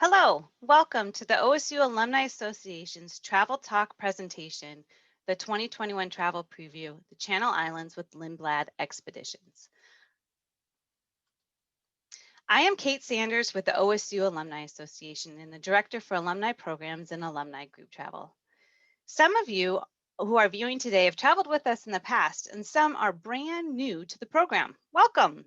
Hello, welcome to the OSU Alumni Association's Travel Talk presentation, the 2021 Travel Preview, the Channel Islands with Lindblad Expeditions. I am Kate Sanders with the OSU Alumni Association and the Director for Alumni Programs and Alumni Group Travel. Some of you who are viewing today have traveled with us in the past, and some are brand new to the program. Welcome.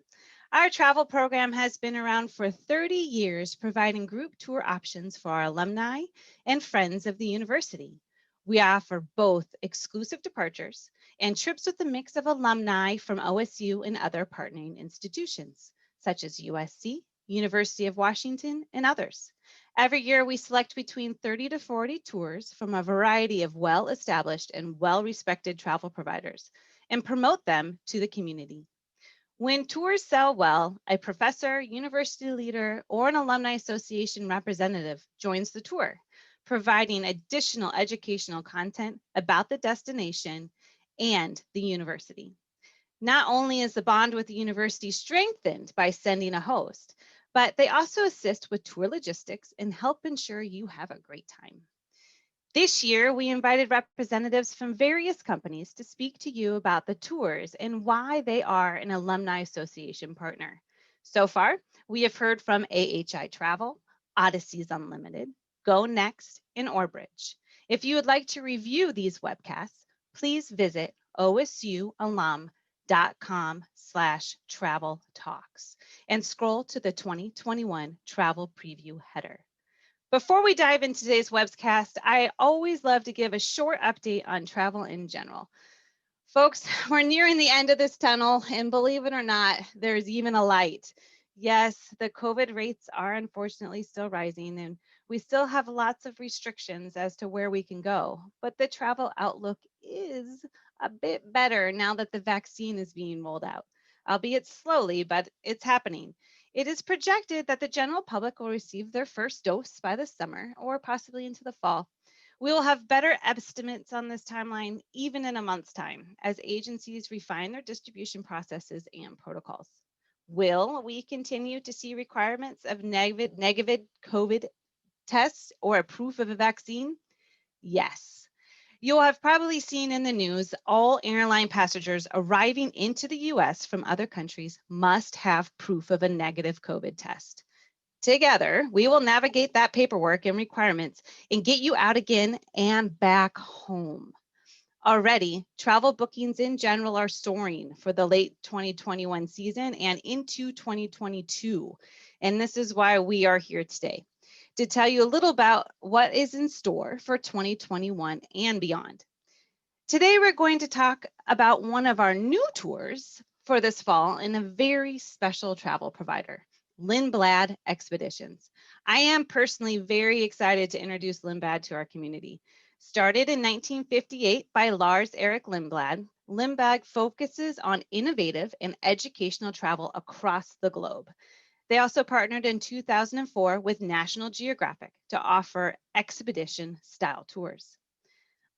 Our travel program has been around for 30 years, providing group tour options for our alumni and friends of the university. We offer both exclusive departures and trips with a mix of alumni from OSU and other partnering institutions, such as USC, University of Washington, and others. Every year, we select between 30 to 40 tours from a variety of well-established and well-respected travel providers and promote them to the community. When tours sell well, a professor, university leader, or an alumni association representative joins the tour, providing additional educational content about the destination and the university. Not only is the bond with the university strengthened by sending a host, but they also assist with tour logistics and help ensure you have a great time. This year, we invited representatives from various companies to speak to you about the tours and why they are an Alumni Association partner. So far, we have heard from AHI Travel, Odysseys Unlimited, Go Next, and Orbridge. If you would like to review these webcasts, please visit osualum.com/travel talks and scroll to the 2021 Travel Preview header. Before we dive into today's webcast, I always love to give a short update on travel in general. Folks, we're nearing the end of this tunnel, and believe it or not, there's even a light. Yes, the COVID rates are unfortunately still rising, and we still have lots of restrictions as to where we can go, but the travel outlook is a bit better now that the vaccine is being rolled out, albeit slowly, but it's happening. It is projected that the general public will receive their first dose by the summer or possibly into the fall. We will have better estimates on this timeline even in a month's time as agencies refine their distribution processes and protocols. Will we continue to see requirements of negative COVID tests or a proof of a vaccine? Yes. You'll have probably seen in the news all airline passengers arriving into the US from other countries must have proof of a negative COVID test. Together, we will navigate that paperwork and requirements and get you out again and back home. Already, travel bookings in general are soaring for the late 2021 season and into 2022. And this is why we are here today, to tell you a little about what is in store for 2021 and beyond. Today, we're going to talk about one of our new tours for this fall and a very special travel provider, Lindblad Expeditions. I am personally very excited to introduce Lindblad to our community. Started in 1958 by Lars Erik Lindblad, Lindblad focuses on innovative and educational travel across the globe. They also partnered in 2004 with National Geographic to offer expedition-style tours.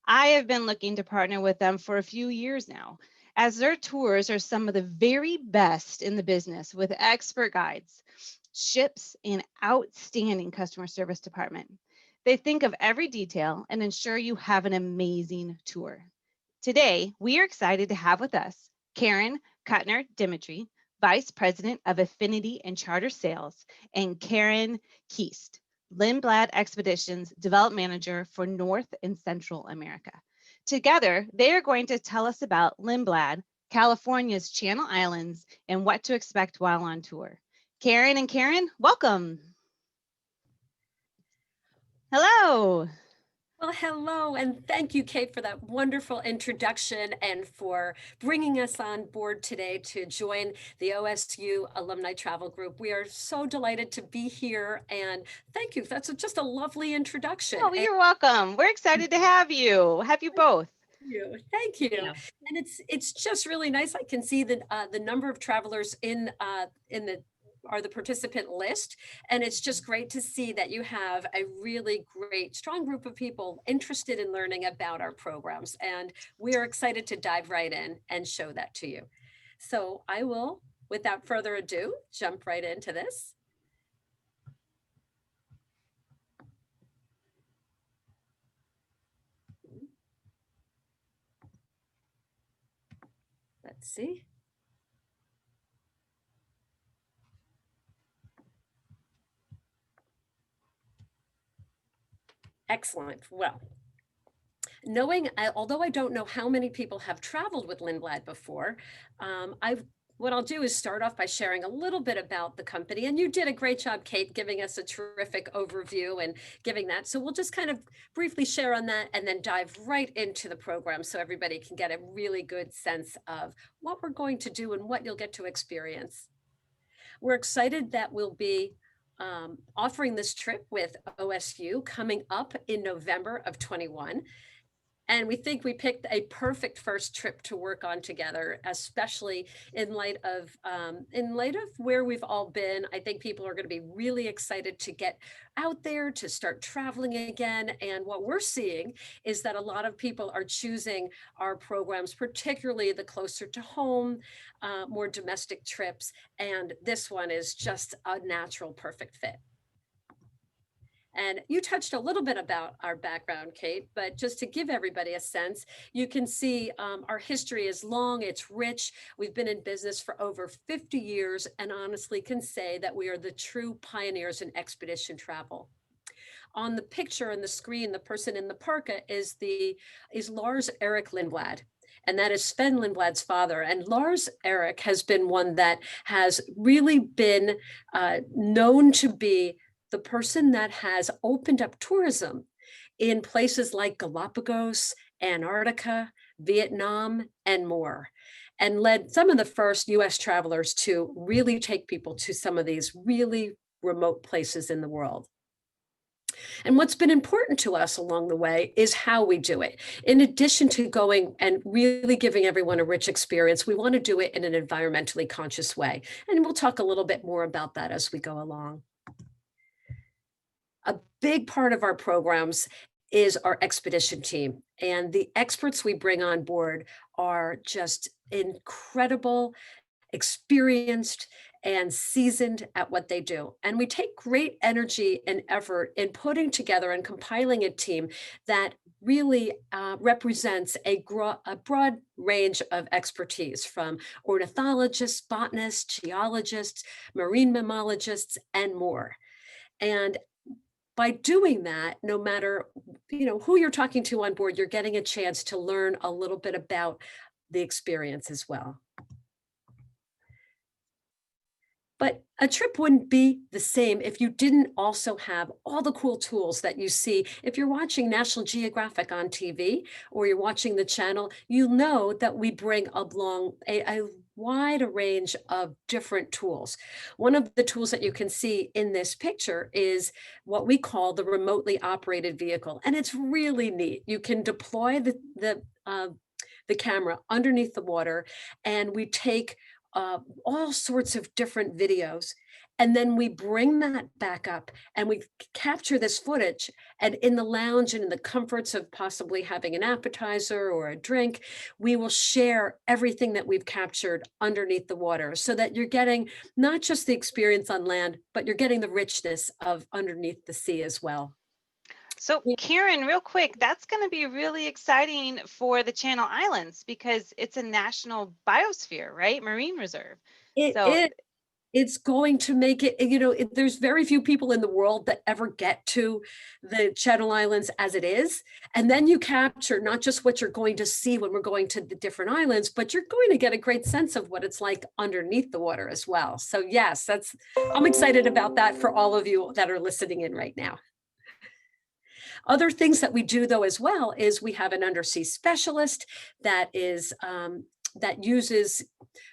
I have been looking to partner with them for a few years now, as their tours are some of the very best in the business with expert guides, ships, and outstanding customer service department. They think of every detail and ensure you have an amazing tour. Today, we are excited to have with us Karen Kuttner-Dimitry, Vice President of Affinity and Charter Sales, and Karen Kuest, Lindblad Expeditions Development Manager for North and Central America. Together, they are going to tell us about Lindblad, California's Channel Islands, and what to expect while on tour. Karen and Karen, welcome. Hello. Well, hello, and thank you, Kate, for that wonderful introduction and for bringing us on board today to join the OSU Alumni Travel Group. We are so delighted to be here, and thank you. That's just a lovely introduction. Oh, you're welcome. We're excited to have you. Have you both. Thank you. Yeah. And it's just really nice. I can see that the number of travelers in the participant list. And it's just great to see that you have a really great, strong group of people interested in learning about our programs. And we are excited to dive right in and show that to you. So I will, without further ado, jump right into this. See? Excellent. Well, although I don't know how many people have traveled with Lindblad before, what I'll do is start off by sharing a little bit about the company. And you did a great job, Kate, giving us a terrific overview and giving that. So we'll just kind of briefly share on that and then dive right into the program so everybody can get a really good sense of what we're going to do and what you'll get to experience. We're excited that we'll be offering this trip with OSU coming up in November of 21. And we think we picked a perfect first trip to work on together, especially in light of where we've all been. I think people are going to be really excited to get out there, to start traveling again. And what we're seeing is that a lot of people are choosing our programs, particularly the closer to home, more domestic trips. And this one is just a natural, perfect fit. And you touched a little bit about our background, Kate, but just to give everybody a sense, you can see our history is long, it's rich. We've been in business for over 50 years and honestly can say that we are the true pioneers in expedition travel. On the picture on the screen, the person in the parka is Lars Erik Lindblad. And that is Sven Lindblad's father. And Lars Erik has been one that has really been known to be the person that has opened up tourism in places like Galapagos, Antarctica, Vietnam, and more, and led some of the first US travelers to really take people to some of these really remote places in the world. And what's been important to us along the way is how we do it. In addition to going and really giving everyone a rich experience, we want to do it in an environmentally conscious way. And we'll talk a little bit more about that as we go along. A big part of our programs is our expedition team, and the experts we bring on board are just incredible, experienced, and seasoned at what they do. And we take great energy and effort in putting together and compiling a team that really represents a broad range of expertise, from ornithologists, botanists, geologists, marine mammalogists, and more. And by doing that, no matter who you're talking to on board, you're getting a chance to learn a little bit about the experience as well. But a trip wouldn't be the same if you didn't also have all the cool tools that you see. If you're watching National Geographic on TV or you're watching the channel, you know that we bring along a wide range of different tools. One of the tools that you can see in this picture is what we call the remotely operated vehicle. And it's really neat. You can deploy the camera underneath the water, and we take all sorts of different videos. And then we bring that back up and we capture this footage, and in the lounge and in the comforts of possibly having an appetizer or a drink, we will share everything that we've captured underneath the water, so that you're getting not just the experience on land, but you're getting the richness of underneath the sea as well. So Karen, real quick, that's going to be really exciting for the Channel Islands because it's a national biosphere, right? Marine reserve. It's going to make it, there's very few people in the world that ever get to the Channel Islands as it is. And then you capture not just what you're going to see when we're going to the different islands, but you're going to get a great sense of what it's like underneath the water as well. So yes, I'm excited about that for all of you that are listening in right now. Other things that we do though as well is we have an undersea specialist that uses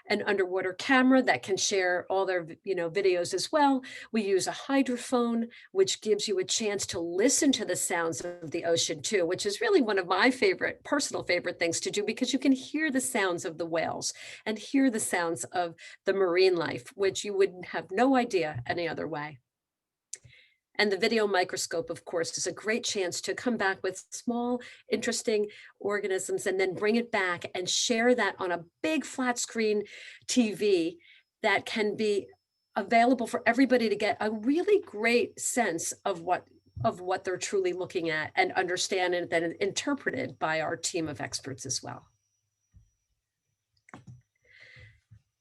an underwater camera that can share all their videos as well. We use a hydrophone, which gives you a chance to listen to the sounds of the ocean too, which is really one of my personal favorite things to do, because you can hear the sounds of the whales and hear the sounds of the marine life, which you would have no idea any other way. And the video microscope, of course, is a great chance to come back with small, interesting organisms and then bring it back and share that on a big flat screen TV that can be available for everybody to get a really great sense of what they're truly looking at and understand, and then interpreted by our team of experts as well.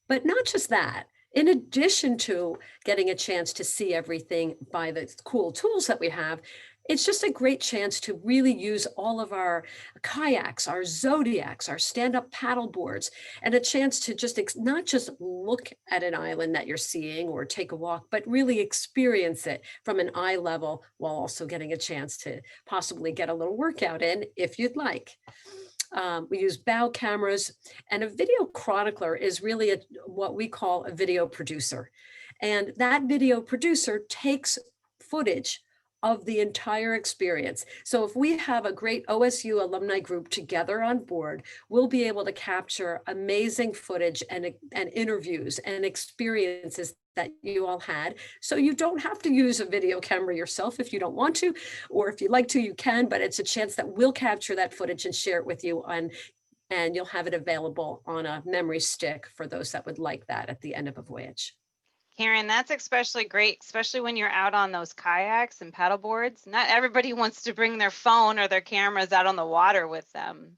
But not just that, in addition to getting a chance to see everything by the cool tools that we have, it's just a great chance to really use all of our kayaks, our zodiacs, our stand-up paddle boards, and a chance to just not just look at an island that you're seeing or take a walk, but really experience it from an eye level while also getting a chance to possibly get a little workout in if you'd like. We use bow cameras, and a video chronicler is really what we call a video producer. And that video producer takes footage of the entire experience. So if we have a great OSU alumni group together on board, we'll be able to capture amazing footage and interviews and experiences that you all had. So you don't have to use a video camera yourself if you don't want to, or if you'd like to, you can, but it's a chance that we'll capture that footage and share it with you and you'll have it available on a memory stick for those that would like that at the end of a voyage. Karen, that's especially great, especially when you're out on those kayaks and paddle boards. Not everybody wants to bring their phone or their cameras out on the water with them.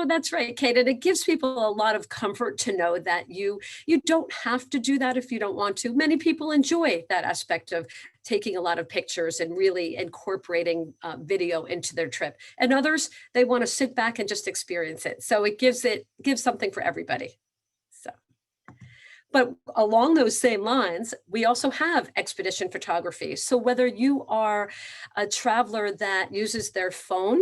That's right, Kate. And it gives people a lot of comfort to know that you don't have to do that if you don't want to. Many people enjoy that aspect of taking a lot of pictures and really incorporating video into their trip. And others, they want to sit back and just experience it. So it gives something for everybody. So. But along those same lines, we also have expedition photography. So whether you are a traveler that uses their phone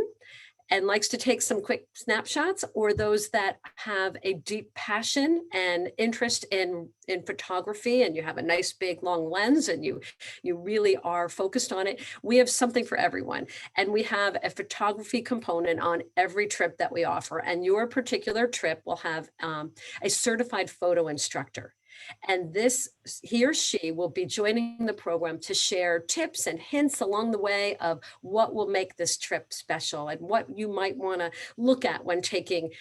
and likes to take some quick snapshots, or those that have a deep passion and interest in photography, and you have a nice big long lens and you really are focused on it, we have something for everyone. And we have a photography component on every trip that we offer. And your particular trip will have a certified photo instructor. And he or she will be joining the program to share tips and hints along the way of what will make this trip special and what you might want to look at when taking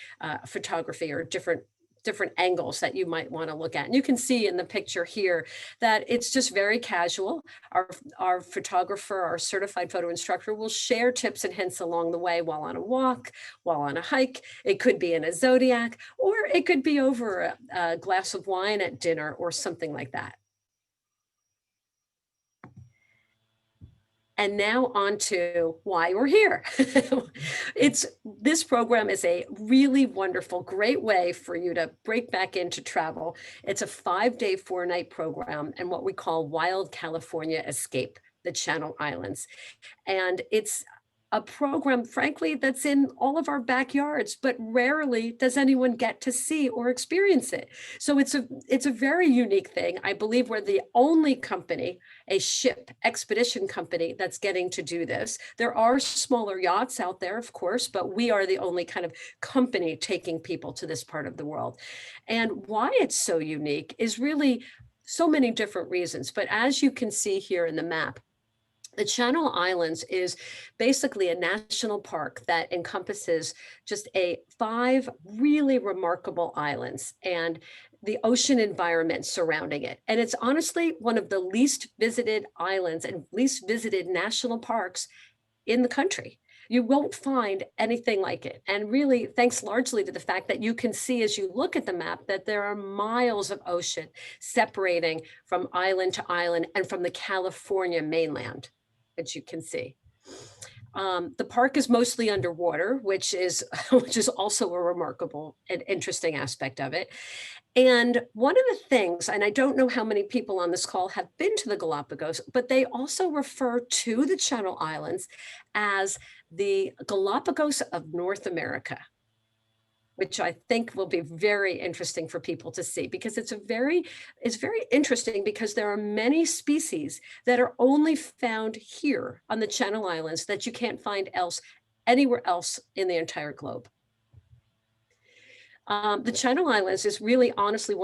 photography, or different angles that you might want to look at. And you can see in the picture here that it's just very casual. Our photographer, our certified photo instructor, will share tips and hints along the way while on a walk, while on a hike. It could be in a Zodiac, or it could be over a glass of wine at dinner or something like that. And now on to why we're here. This program is a really wonderful, great way for you to break back into travel. It's a 5-day, 4-night program and what we call Wild California Escape, the Channel Islands. And it's a program, frankly, that's in all of our backyards, but rarely does anyone get to see or experience it. So it's a very unique thing. I believe we're the only company, a ship expedition company, that's getting to do this. There are smaller yachts out there, of course, but we are the only kind of company taking people to this part of the world. And why it's so unique is really so many different reasons. But as you can see here in the map, the Channel Islands is basically a national park that encompasses just 5 really remarkable islands and the ocean environment surrounding it. And it's honestly one of the least visited islands and least visited national parks in the country. You won't find anything like it. And really, thanks largely to the fact that you can see as you look at the map that there are miles of ocean separating from island to island and from the California mainland, as you can see. The park is mostly underwater, which is also a remarkable and interesting aspect of it. And one of the things, and I don't know how many people on this call have been to the Galapagos, but they also refer to the Channel Islands as the Galapagos of North America, which I think will be very interesting for people to see, because it's very interesting because there are many species that are only found here on the Channel Islands that you can't find anywhere else in the entire globe. The Channel Islands is really honestly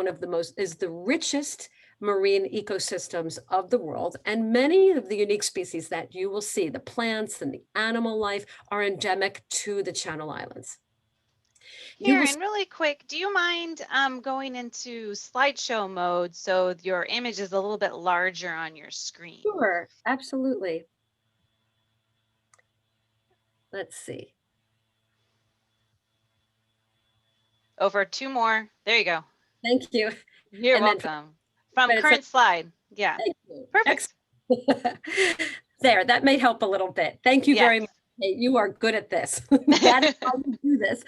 is the richest marine ecosystems of the world. And many of the unique species that you will see, the plants and the animal life, are endemic to the Channel Islands. Karen, really quick, do you mind going into slideshow mode so your image is a little bit larger on your screen? Sure, absolutely. Let's see. Over 2 more. There you go. Thank you. You're And then welcome. From but it's current slide. Yeah. thank you. Perfect. There, that may help a little bit. Thank you very Yes. much. Hey, you are good at this. That is how you do this.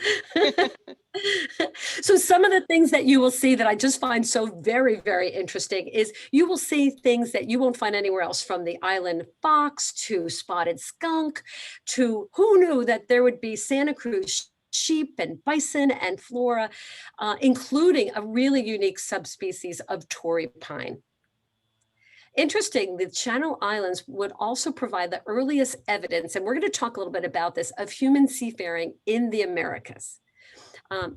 So some of the things that you will see that I just find so very, very interesting is you will see things that you won't find anywhere else, from the island fox to spotted skunk to who knew that there would be Santa Cruz sheep and bison and flora, including a really unique subspecies of Torrey pine. Interesting, the Channel Islands would also provide the earliest evidence, and we're going to talk a little bit about this, of human seafaring in the Americas.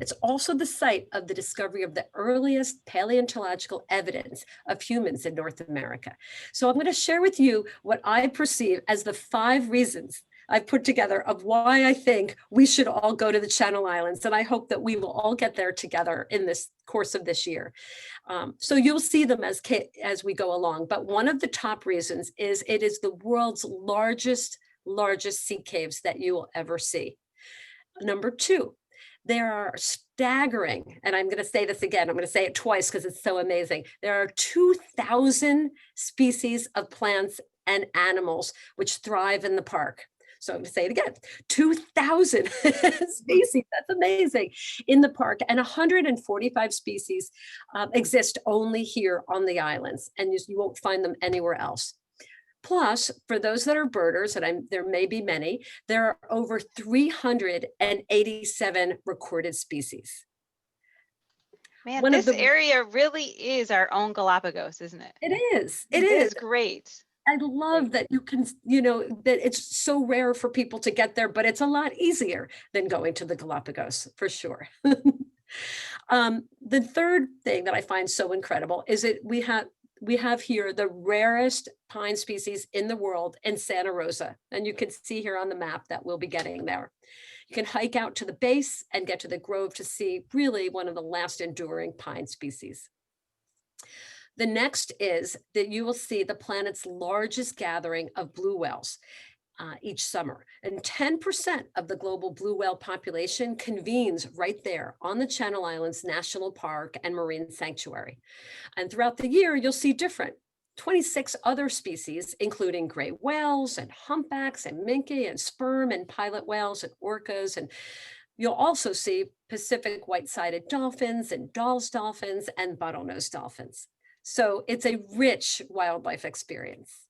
It's also the site of the discovery of the earliest paleontological evidence of humans in North America. So I'm going to share with you what I perceive as the 5 reasons I've put together of why I think we should all go to the Channel Islands. And I hope that we will all get there together in this course of this year. So you'll see them as we go along. But one of the top reasons is it is the world's largest sea caves that you will ever see. Number 2, there are staggering, and I'm going to say this again, I'm going to say it twice because it's so amazing. There are 2,000 species of plants and animals which thrive in the park. So I'm going to say it again, 2,000 species, that's amazing, in the park, and 145 species exist only here on the islands, and you won't find them anywhere else. Plus, for those that are birders, and there may be many, there are over 387 recorded species. Man, this area really is our own Galapagos, isn't it? It is. It is great. I love that you can, that it's so rare for people to get there, but it's a lot easier than going to the Galapagos, for sure. The third thing that I find so incredible is that we have here the rarest pine species in the world in Santa Rosa. And you can see here on the map that we'll be getting there. You can hike out to the base and get to the grove to see really one of the last enduring pine species. The next is that you will see the planet's largest gathering of blue whales each summer. And 10% of the global blue whale population convenes right there on the Channel Islands National Park and Marine Sanctuary. And throughout the year, you'll see 26 other species, including gray whales and humpbacks and minke and sperm and pilot whales and orcas. And you'll also see Pacific white-sided dolphins and Dall's dolphins and bottlenose dolphins. So it's a rich wildlife experience.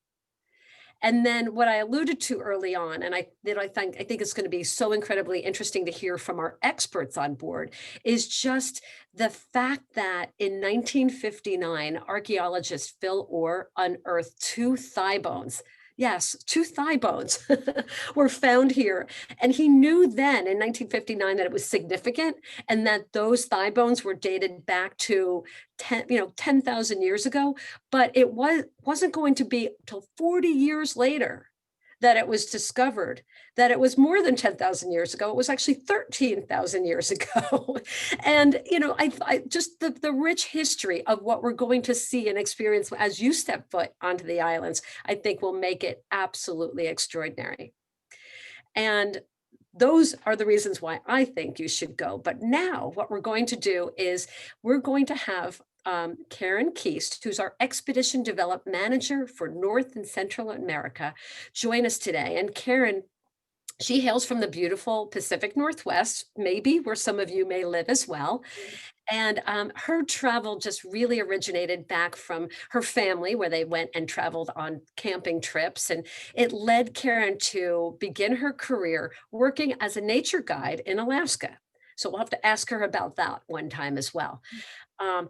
And then what I alluded to early on, and I think it's going to be so incredibly interesting to hear from our experts on board, is just the fact that in 1959, archaeologist Phil Orr unearthed 2 thigh bones. Yes, 2 thigh bones were found here. And he knew then in 1959 that it was significant, and that those thigh bones were dated back to 10,000 years ago. But it wasn't going to be until 40 years later that it was discovered that it was more than 10,000 years ago. It was actually 13,000 years ago. And, I just the rich history of what we're going to see and experience as you step foot onto the islands, I think will make it absolutely extraordinary. And those are the reasons why I think you should go. But now what we're going to do is we're going to have Karen Kuest, who's our Expedition Development Manager for North and Central America, join us today. And Karen, she hails from the beautiful Pacific Northwest, maybe where some of you may live as well. And her travel just really originated back from her family, where they went and traveled on camping trips. And it led Karen to begin her career working as a nature guide in Alaska. So we'll have to ask her about that one time as well.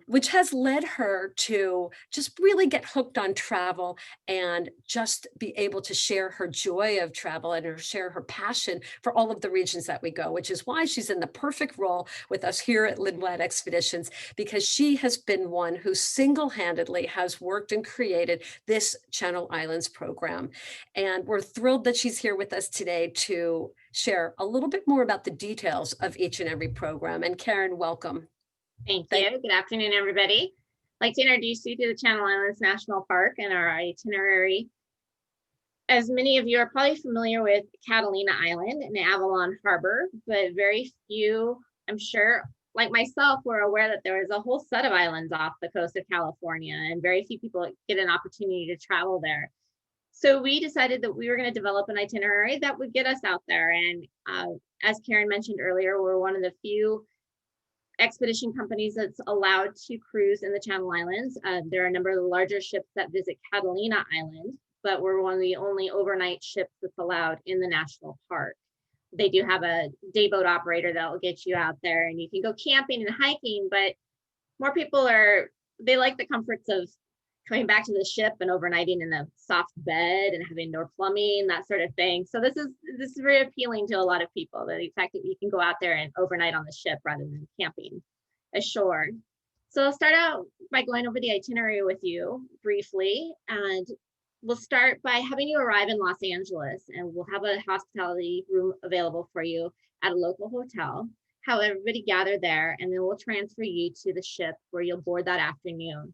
Which has led her to just really get hooked on travel and just be able to share her joy of travel and share her passion for all of the regions that we go, which is why she's in the perfect role with us here at Lindblad Expeditions, because she has been one who single-handedly has worked and created this Channel Islands program. And we're thrilled that she's here with us today to share a little bit more about the details of each and every program. And Karen, welcome. Thank you. Good afternoon, everybody. I'd like to introduce you to the Channel Islands National Park and our itinerary. As many of you are probably familiar with Catalina Island and Avalon Harbor, but very few, I'm sure, like myself, were aware that there was a whole set of islands off the coast of California, and very few people get an opportunity to travel there. So we decided that we were going to develop an itinerary that would get us out there. And as Karen mentioned earlier, we're one of the few expedition companies that's allowed to cruise in the Channel Islands. There are a number of the larger ships that visit Catalina Island, but we're one of the only overnight ships that's allowed in the national park. They do have a day boat operator that will get you out there, and you can go camping and hiking, but more people they like the comforts of coming back to the ship and overnighting in a soft bed and having indoor plumbing, that sort of thing. So this is very appealing to a lot of people, the fact that you can go out there and overnight on the ship rather than camping ashore. So I'll start out by going over the itinerary with you briefly, and we'll start by having you arrive in Los Angeles, and we'll have a hospitality room available for you at a local hotel. Have everybody gather there, and then we'll transfer you to the ship where you'll board that afternoon.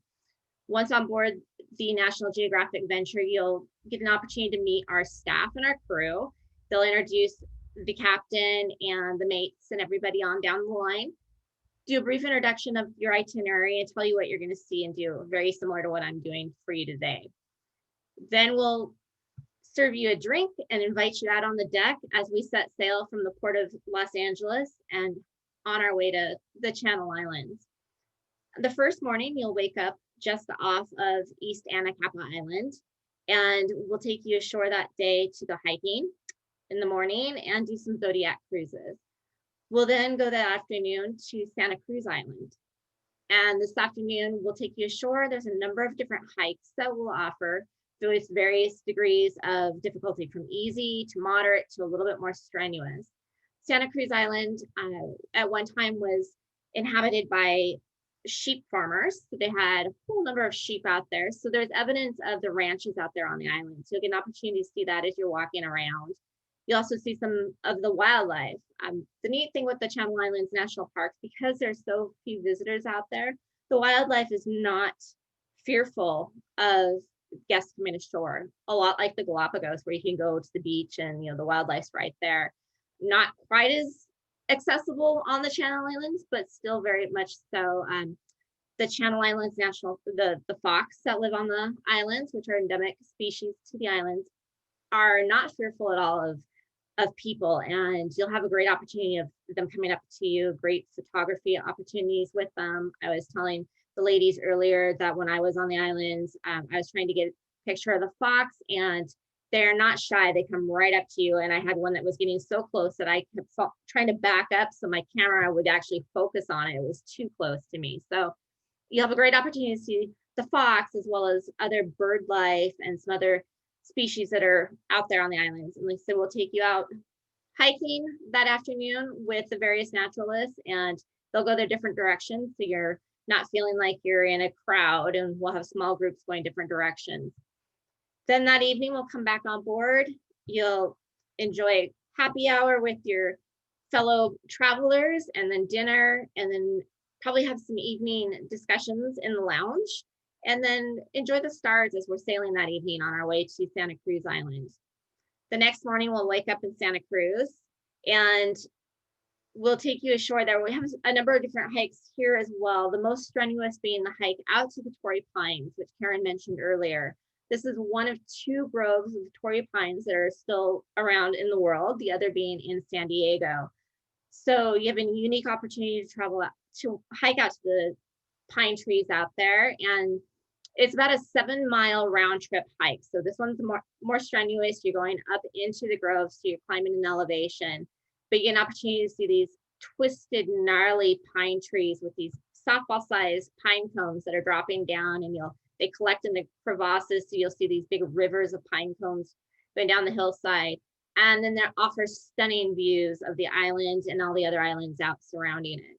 Once on board the National Geographic Venture, you'll get an opportunity to meet our staff and our crew. They'll introduce the captain and the mates and everybody on down the line, do a brief introduction of your itinerary and tell you what you're going to see and do, very similar to what I'm doing for you today. Then we'll serve you a drink and invite you out on the deck as we set sail from the port of Los Angeles and on our way to the Channel Islands. The first morning, you'll wake up just off of East Anacapa Island, and we'll take you ashore that day to go hiking in the morning and do some Zodiac cruises. We'll then go that afternoon to Santa Cruz Island. And this afternoon, we'll take you ashore. There's a number of different hikes that we'll offer. There's various degrees of difficulty, from easy to moderate to a little bit more strenuous. Santa Cruz Island at one time was inhabited by sheep farmers. So they had a whole number of sheep out there. So there's evidence of the ranches out there on the island. So you'll get an opportunity to see that as you're walking around. You also see some of the wildlife. The neat thing with the Channel Islands National Park, because there's so few visitors out there, the wildlife is not fearful of guests coming ashore. A lot like the Galapagos, where you can go to the beach and the wildlife's right there. Not quite as accessible on the Channel Islands, but still very much so. The Channel Islands the fox that live on the islands, which are endemic species to the islands, are not fearful at all of people, and you'll have a great opportunity of them coming up to you, great photography opportunities with them. I was telling the ladies earlier that when I was on the islands, I was trying to get a picture of the fox, and they're not shy. They come right up to you. And I had one that was getting so close that I kept trying to back up so my camera would actually focus on it. It was too close to me. So you have a great opportunity to see the fox, as well as other bird life and some other species that are out there on the islands. And like I said, we'll take you out hiking that afternoon with the various naturalists, and they'll go their different directions. So you're not feeling like you're in a crowd, and we'll have small groups going different directions. Then that evening, we'll come back on board. You'll enjoy happy hour with your fellow travelers, and then dinner, and then probably have some evening discussions in the lounge, and then enjoy the stars as we're sailing that evening on our way to Santa Cruz Island. The next morning, we'll wake up in Santa Cruz, and we'll take you ashore there. We have a number of different hikes here as well. The most strenuous being the hike out to the Torrey Pines, which Karen mentioned earlier. This is one of two groves of Torrey Pines that are still around in the world, the other being in San Diego. So you have a unique opportunity to travel out, to hike out to the pine trees out there. And it's about a 7-mile round trip hike. So this one's more strenuous. You're going up into the grove, so you're climbing an elevation, but you get an opportunity to see these twisted, gnarly pine trees with these softball-sized pine cones that are dropping down, and they collect in the crevasses, so you'll see these big rivers of pine cones going down the hillside. And then that offers stunning views of the island and all the other islands out surrounding it.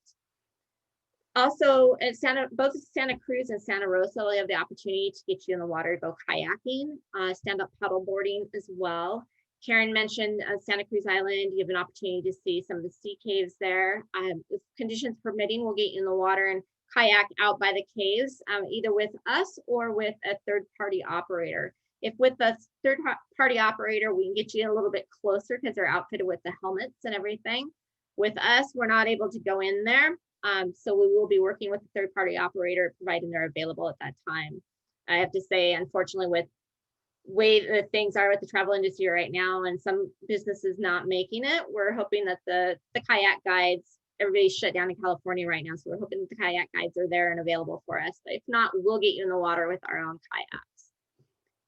Also, at both Santa Cruz and Santa Rosa, we have the opportunity to get you in the water to go kayaking, stand-up paddle boarding as well. Karen mentioned Santa Cruz Island. You have an opportunity to see some of the sea caves there. If conditions permitting, we'll get you in the water and kayak out by the caves, either with us or with a third-party operator. If with the third-party operator, we can get you a little bit closer because they're outfitted with the helmets and everything. With us, we're not able to go in there. So we will be working with a third-party operator, providing they're available at that time. I have to say, unfortunately, with way that things are with the travel industry right now and some businesses not making it, we're hoping that the kayak guides, everybody's shut down in California right now, so we're hoping that the kayak guides are there and available for us. But if not, we'll get you in the water with our own kayaks.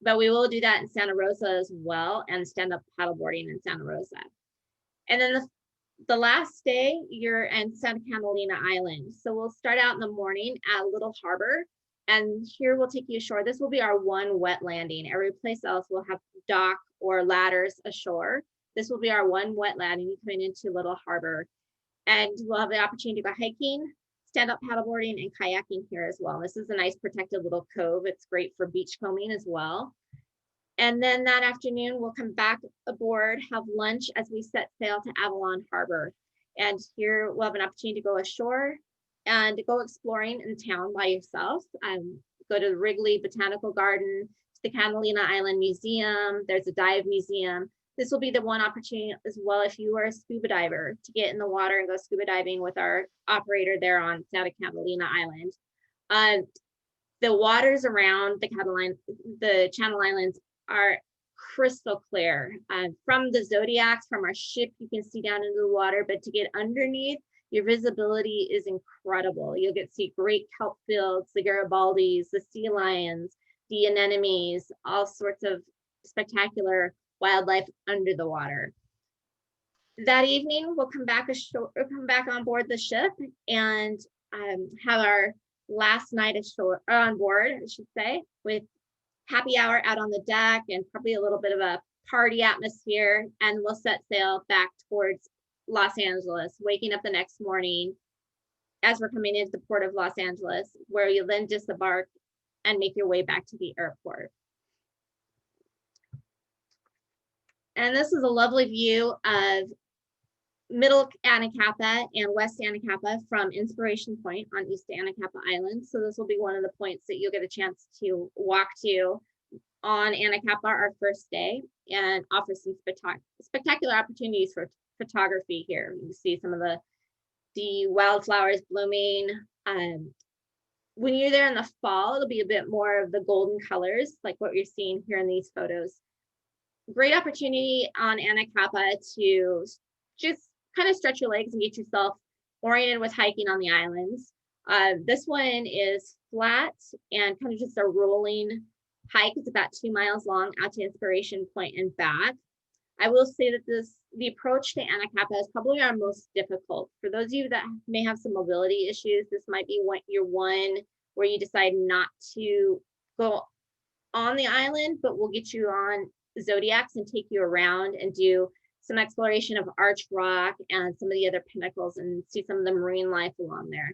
But we will do that in Santa Rosa as well, and stand-up paddleboarding in Santa Rosa. And then the last day, you're in Santa Catalina Island. So we'll start out in the morning at Little Harbor, and here we'll take you ashore. This will be our one wet landing. Every place else will have dock or ladders ashore. This will be our one wet landing coming into Little Harbor. And we'll have the opportunity to go hiking, stand-up paddleboarding, and kayaking here as well. This is a nice protected little cove. It's great for beachcombing as well. And then that afternoon, we'll come back aboard, have lunch as we set sail to Avalon Harbor. And here we'll have an opportunity to go ashore and go exploring in town by yourself. Go to the Wrigley Botanical Garden, to the Catalina Island Museum. There's a dive museum. This will be the one opportunity as well if you are a scuba diver to get in the water and go scuba diving with our operator there on Santa Catalina Island. The waters around the Channel Islands are crystal clear. From the zodiacs, from our ship, you can see down into the water, but to get underneath, your visibility is incredible. You'll get to see great kelp fields, the Garibaldis, the sea lions, the anemones, all sorts of spectacular wildlife under the water. That evening, we'll come back on board the ship and have our last night ashore, on board, I should say, with happy hour out on the deck and probably a little bit of a party atmosphere. And we'll set sail back towards Los Angeles, waking up the next morning as we're coming into the port of Los Angeles, where you then disembark and make your way back to the airport. And this is a lovely view of Middle Anacapa and West Anacapa from Inspiration Point on East Anacapa Island. So this will be one of the points that you'll get a chance to walk to on Anacapa, our first day, and offer some spectacular opportunities for photography here. You see some of the wildflowers blooming. When you're there in the fall, it'll be a bit more of the golden colors, like what you're seeing here in these photos. Great opportunity on Anacapa to just kind of stretch your legs and get yourself oriented with hiking on the islands. This one is flat and kind of just a rolling hike. It's about 2 miles long out to Inspiration Point and back. I will say that the approach to Anacapa is probably our most difficult. For those of you that may have some mobility issues, this might be your one where you decide not to go on the island, but we'll get you on Zodiacs and take you around and do some exploration of Arch Rock and some of the other pinnacles and see some of the marine life along there.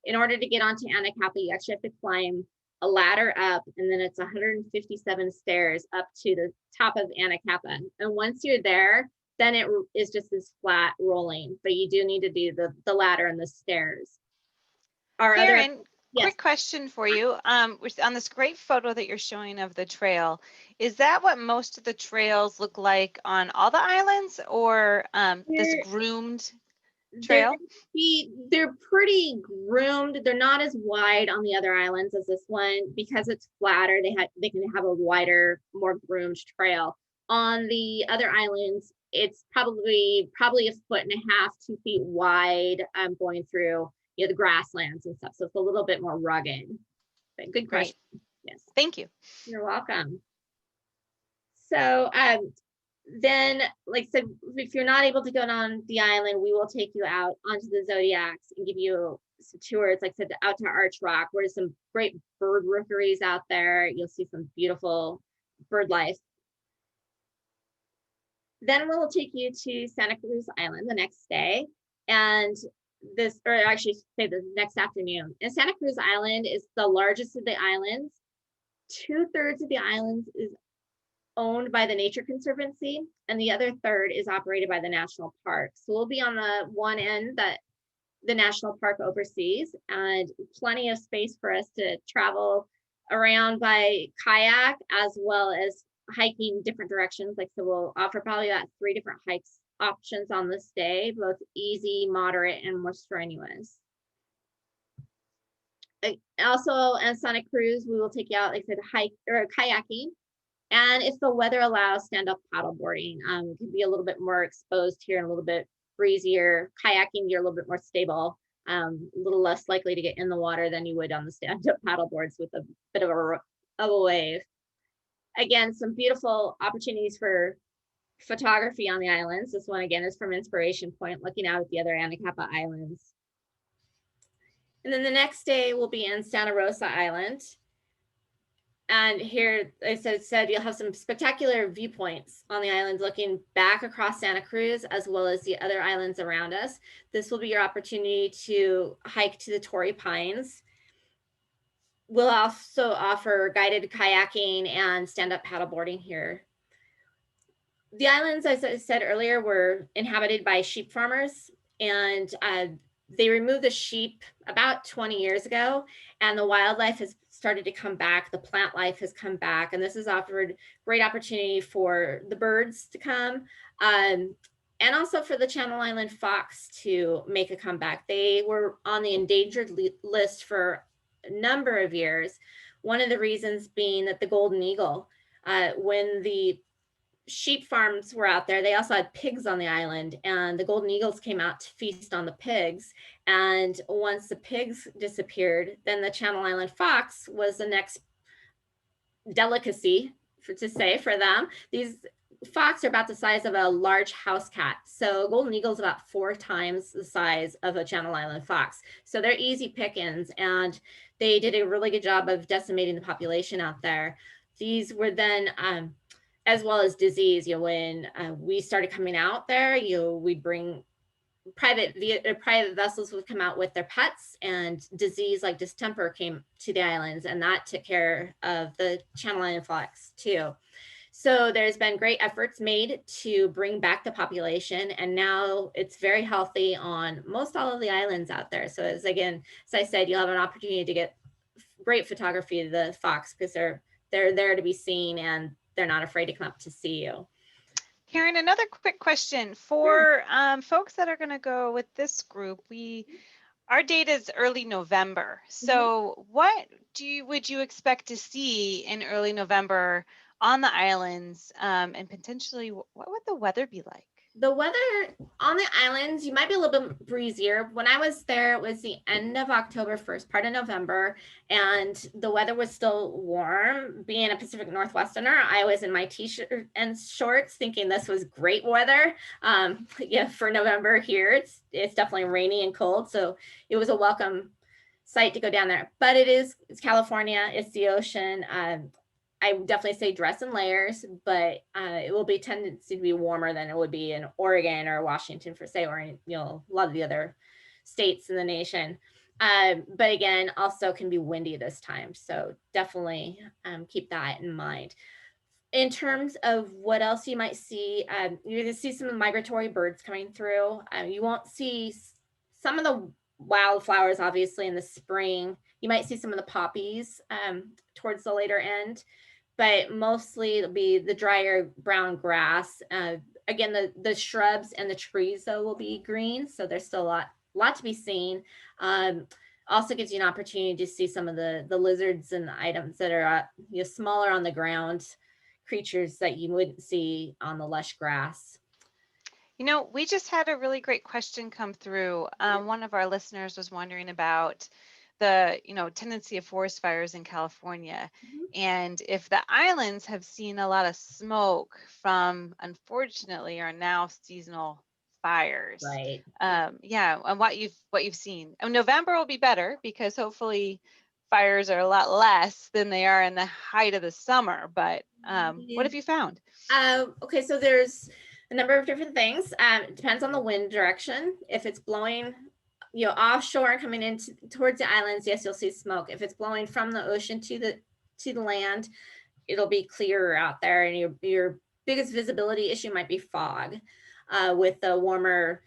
In order to get onto Anacapa, you actually have to climb a ladder up, and then it's 157 stairs up to the top of Anacapa. And once you're there, then it is just this flat rolling, but you do need to do the ladder and the stairs. Karen, yes. Quick question for you. On this great photo that you're showing of the trail, is that what most of the trails look like on all the islands, or this groomed trail? They're pretty groomed. They're not as wide on the other islands as this one because it's flatter. They can have a wider, more groomed trail. On the other islands, it's probably 1.5 feet, 2 feet wide, going through the grasslands and stuff. So it's a little bit more rugged. But good question. Yes. Thank you. You're welcome. So then, like I said, if you're not able to go on the island, we will take you out onto the Zodiacs and give you some tours, like I said, out to Arch Rock, where there's some great bird rookeries out there. You'll see some beautiful bird life. Then we'll take you to Santa Cruz Island the next day. And the next afternoon. And Santa Cruz Island is the largest of the islands. 2/3 of the islands is owned by the Nature Conservancy, and the other third is operated by the National Park. So we'll be on the one end that the National Park oversees, and plenty of space for us to travel around by kayak as well as hiking different directions. So we'll offer probably about 3 different hikes options on this day, both easy, moderate, and more strenuous. Also on Santa Cruz, we will take you out, like I said, hike or kayaking. And if the weather allows, stand-up paddleboarding. It can be a little bit more exposed here and a little bit breezier. Kayaking, you're a little bit more stable, a little less likely to get in the water than you would on the stand-up paddleboards with a bit of a wave. Again, some beautiful opportunities for photography on the islands. This one again is from Inspiration Point, looking out at the other Anacapa Islands. And then the next day we'll be in Santa Rosa Island. And here, I said you'll have some spectacular viewpoints on the island looking back across Santa Cruz, as well as the other islands around us. This will be your opportunity to hike to the Torrey Pines. We'll also offer guided kayaking and stand-up paddleboarding here. The islands, as I said earlier, were inhabited by sheep farmers, and they removed the sheep about 20 years ago, and the wildlife has started to come back. The plant life has come back, and this has offered great opportunity for the birds to come, and also for the Channel Island fox to make a comeback. They were on the endangered list for a number of years. One of the reasons being that the golden eagle, when the sheep farms were out there, they also had pigs on the island, and the golden eagles came out to feast on the pigs. And once the pigs disappeared, then the Channel Island fox was the next delicacy to say for them. These fox are about the size of a large house cat, so golden eagle is about 4 times the size of a Channel Island fox, so they're easy pickings, and they did a really good job of decimating the population out there. These were then as well as disease. When we started coming out there, we'd bring private vessels would come out with their pets, and disease like distemper came to the islands, and that took care of the Channel Island fox too. So there's been great efforts made to bring back the population, and now it's very healthy on most all of the islands out there. So as I said, you'll have an opportunity to get great photography of the fox, because they're there to be seen, and they're not afraid to come up to see you. Karen, another quick question for folks that are going to go with this group. Our date is early November. So what would you expect to see in early November on the islands, and potentially what would the weather be like? The weather on the islands, you might be a little bit breezier. When I was there, it was the end of October, first part of November, and the weather was still warm. Being a Pacific Northwesterner, I was in my t-shirt and shorts thinking this was great weather. For November here, it's definitely rainy and cold, so it was a welcome sight to go down there. But it's California, it's the ocean. I definitely say dress in layers, but it will be tendency to be warmer than it would be in Oregon or Washington, for say, or in a lot of the other states in the nation. But again, also can be windy this time. So definitely keep that in mind. In terms of what else you might see, you're going to see some migratory birds coming through. You won't see some of the wildflowers, obviously, in the spring. You might see some of the poppies towards the later end, but mostly it'll be the drier brown grass. Again, the shrubs and the trees, though, will be green, so there's still a lot to be seen. Also gives you an opportunity to see some of the lizards and items that are smaller on the ground, creatures that you wouldn't see on the lush grass. We just had a really great question come through. One of our listeners was wondering about the tendency of forest fires in California, and if the islands have seen a lot of smoke from, unfortunately, our now seasonal fires. Right. And what you've seen. November will be better, because hopefully fires are a lot less than they are in the height of the summer. But what have you found? Okay, so there's a number of different things. It depends on the wind direction. If it's blowing offshore and coming in towards the islands, yes, you'll see smoke. If it's blowing from the ocean to the land, it'll be clearer out there, and your biggest visibility issue might be fog, with the warmer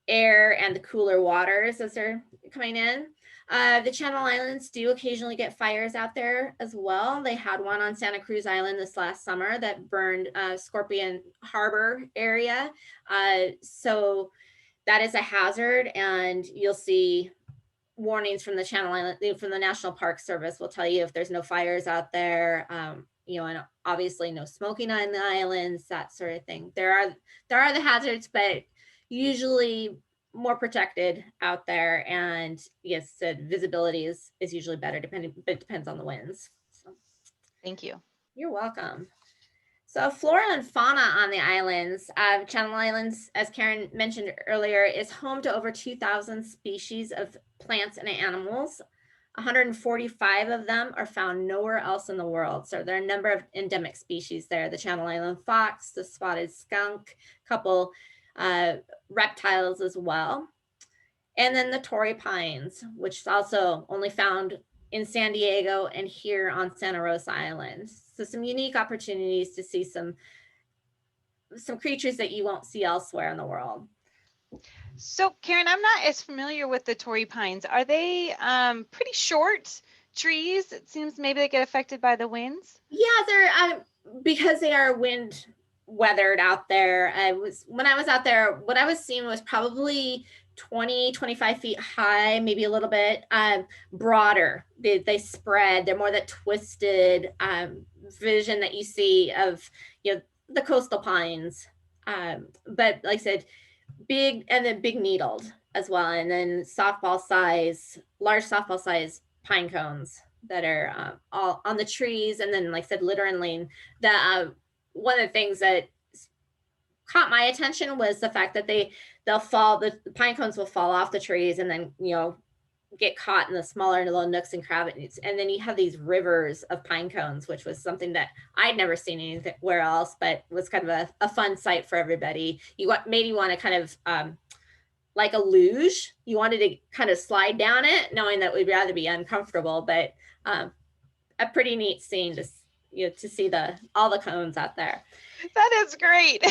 air and the cooler waters as they're coming in. The Channel Islands do occasionally get fires out there as well. They had one on Santa Cruz Island this last summer that burned Scorpion Harbor area. So that is a hazard, and you'll see warnings from the Channel Island, from the National Park Service will tell you if there's no fires out there, you know, and obviously no smoking on the islands, that sort of thing. There are the hazards, but usually more protected out there. And yes, visibility is usually better, but it depends on the winds. So, Thank you. you're welcome. So flora and fauna on the islands, Channel Islands, as Karen mentioned earlier, is home to over 2,000 species of plants and animals. 145 of them are found nowhere else in the world. So there are a number of endemic species there: the Channel Island fox, the spotted skunk, a couple reptiles as well. And then the Torrey pines, which is also only found in San Diego and here on Santa Rosa Island. So some unique opportunities to see some creatures that you won't see elsewhere in the world. So Karen, I'm not as familiar with the Torrey pines. Are they pretty short trees? It seems maybe they get affected by the winds. Yeah, they're because they are wind weathered out there. When I was out there, what I was seeing was probably 20-25 feet high, maybe a little bit broader. They spread. They're more that twisted vision that you see of, you know, the coastal pines. But like I said, big, and then big needled as well, and then large softball size pine cones that are all on the trees. And then, like I said, literally, one of the things that caught my attention was the fact that they'll fall, the pine cones will fall off the trees and then, you know, get caught in the smaller little nooks and crannies. And then you have these rivers of pine cones, which was something that I'd never seen anywhere else, but was kind of a fun sight for everybody. Made you want to kind of, like a luge, you wanted to kind of slide down it, knowing that we'd rather be uncomfortable, but a pretty neat scene to see all the cones out there. That is great.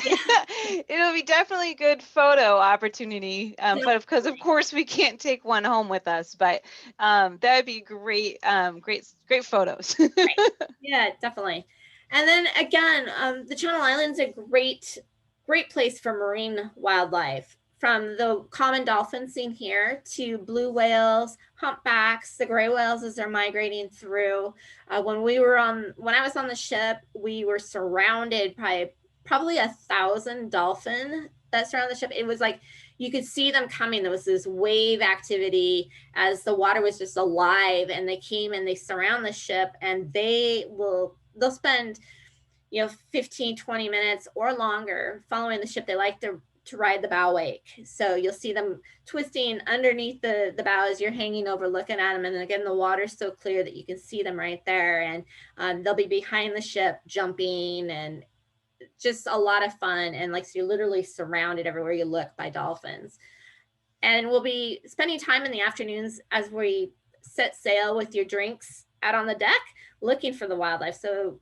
It'll be definitely a good photo opportunity, but because of course we can't take one home with us, but that would be great, great photos. Right. Yeah, definitely. And then again, the Channel Islands are a great place for marine wildlife, from the common dolphins seen here to blue whales, humpbacks, the gray whales as they're migrating through. When I was on the ship, we were surrounded by probably 1,000 dolphins that surround the ship. It was like you could see them coming. There was this wave activity as the water was just alive, and they came and they surround the ship, and they'll spend, 15, 20 minutes or longer following the ship. They like to ride the bow wake. So you'll see them twisting underneath the bow as you're hanging over looking at them. And again, the water's so clear that you can see them right there. And they'll be behind the ship jumping, and just a lot of fun. And like, so you're literally surrounded everywhere you look by dolphins. And we'll be spending time in the afternoons as we set sail with your drinks out on the deck, looking for the wildlife. So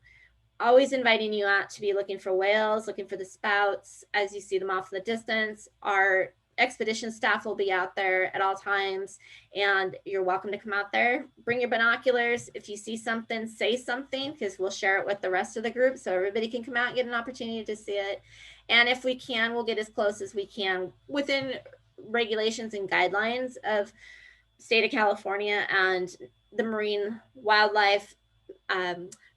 always inviting you out to be looking for whales, looking for the spouts as you see them off in the distance. Our expedition staff will be out there at all times, and you're welcome to come out there. Bring your binoculars. If you see something, say something, because we'll share it with the rest of the group so everybody can come out and get an opportunity to see it. And if we can, we'll get as close as we can within regulations and guidelines of state of California and the marine wildlife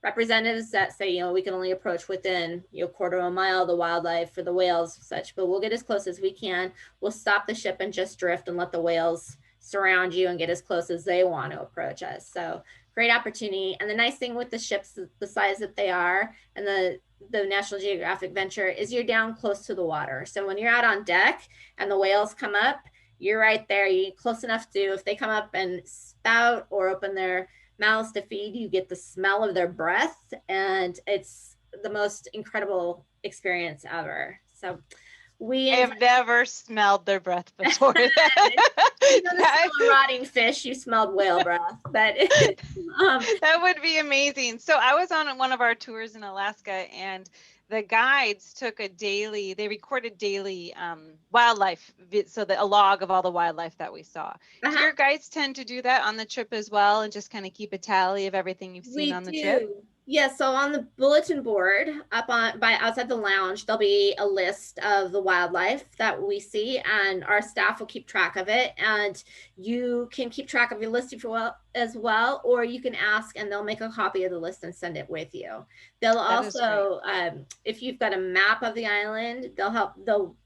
representatives that say, we can only approach within, quarter of a mile, the wildlife for the whales, such, but we'll get as close as we can. We'll stop the ship and just drift and let the whales surround you and get as close as they want to approach us. So great opportunity. And the nice thing with the ships, the size that they are, and the National Geographic Venture, is you're down close to the water. So when you're out on deck and the whales come up, you're right there. You're close enough to, if they come up and spout or open their mouths to feed, you get the smell of their breath, and it's the most incredible experience ever. So I have never smelled their breath before. The rotting fish, you smelled whale breath, but that would be amazing. So I was on one of our tours in Alaska, and the guides they recorded daily wildlife, so a log of all the wildlife that we saw. Do your guides tend to do that on the trip as well, and just kind of keep a tally of everything you've seen on the trip? Yeah, so on the bulletin board up on by outside the lounge, there'll be a list of the wildlife that we see, and our staff will keep track of it. And you can keep track of your list if you will as well, or you can ask and they'll make a copy of the list and send it with you. They'll That is great. also, if you've got a map of the island, they'll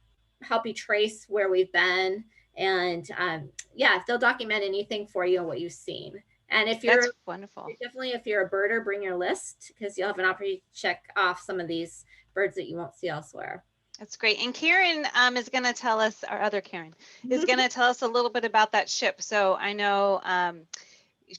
help you trace where we've been, and yeah, they'll document anything for you and what you've seen. And if you're That's wonderful. definitely, if you're a birder, bring your list because you'll have an opportunity to check off some of these birds that you won't see elsewhere. That's great. And Karen is going to tell us, our other Karen, is going to tell us a little bit about that ship. So I know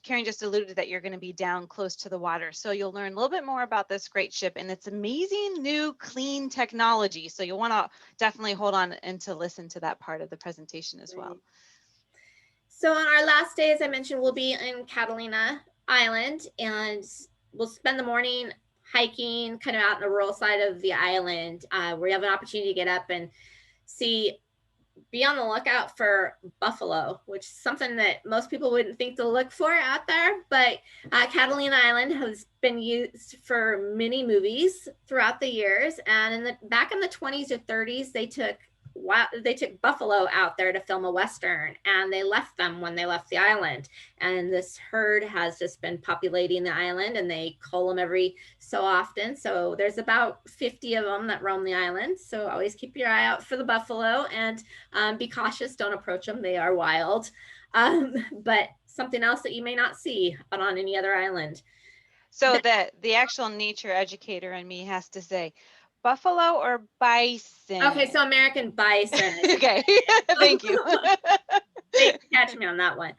Karen just alluded that you're going to be down close to the water. So you'll learn a little bit more about this great ship and its amazing new clean technology. So you'll want to definitely hold on and to listen to that part of the presentation as well. So on our last day, as I mentioned, we'll be in Catalina Island, and we'll spend the morning hiking kind of out in the rural side of the island, where you have an opportunity to get up and be on the lookout for buffalo, which is something that most people wouldn't think to look for out there. But Catalina Island has been used for many movies throughout the years. And back in the 20s or 30s, they took buffalo out there to film a Western, and they left them when they left the island. And this herd has just been populating the island, and they cull them every so often. So there's about 50 of them that roam the island. So always keep your eye out for the buffalo, and be cautious. Don't approach them. They are wild. But something else that you may not see on any other island. So the actual nature educator in me has to say, buffalo or bison? Okay, so American bison. Okay, thank you. Thanks for catching me on that one.